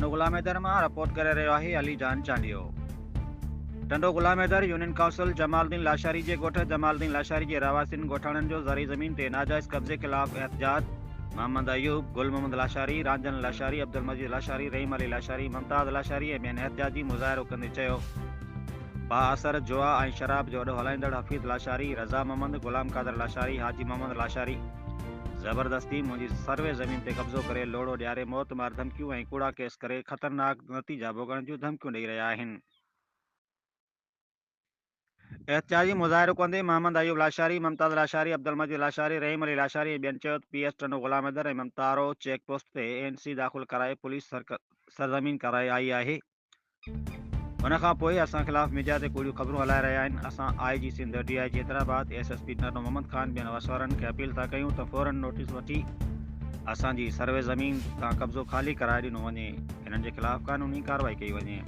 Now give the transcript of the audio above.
टंडो गुलाम हैदर मां रिपोर्ट करे रहियो आहे अली जान चांडियो। टंडो गुलाम हैदर यूनियन काउंसिल जमालुद्दीन लाशारी जे ॻोठ जमालुद्दीन लाशारी जे रहवासियुनि ॻोठाणनि जो ज़री ज़मीन ते नाजाइज़ कब्ज़े ख़िलाफ़ एहतजाज। मोहम्मद अयूब, गुल मोहम्मद लाशारी, रांजन लाशारी, अब्दुल मजीद लाशारी, रहीम अली लाशारी, मुमताज़ लाशारी ऐं ॿियनि एहतजाजी मुज़ाहिरो कंदे चयो बाअसर जुआ ऐं शराब जो अॾो हलाईंदड़ हफ़ीज़ लाशारी, रज़ा मोहम्मद, गुलाम कादर लाशारी, हाजी मोहम्मद लाशारी ज़बरदस्ती मुंहिंजी सर्वे ज़मीन ते कब्ज़ो करे लोड़ो ॾियारे मौतमार धमकियूं ऐं कूड़ा केस करे ख़तरनाक नतीजा भोगण जूं धमकियूं ॾेई रहिया आहिनि। एहतजाजी मुज़ाहिरो कंदे मोहम्मद अयूब लाशारी, मुमताज़ लाशारी, अब्दुल मजीद लाशारी, रहीम अली लाशारी ऐं ॿियनि चयो PS टंडो गुलाम हैदर ऐं ममतारो चेक पोस्ट ते ANC दाख़िल कराए पुलिस सरज़मीन कराए आई आहे। हुन खां पोइ असां ख़िलाफ़ मीडिया ते कूड़ियूं ख़बरूं हलाए रहिया आहिनि। असां IG Sindh, DIG Hyderabad, SSP नर मोहम्मद ख़ान ॿियनि वसवारनि खे अपील था कयूं त फ़ौरन नोटिस वठी असांजी सर्वे ज़मीन तां कब्ज़ो ख़ाली कराए ॾिनो वञे। हिननि जे ख़िलाफ़ क़ानूनी कार्रवाई कई वञे।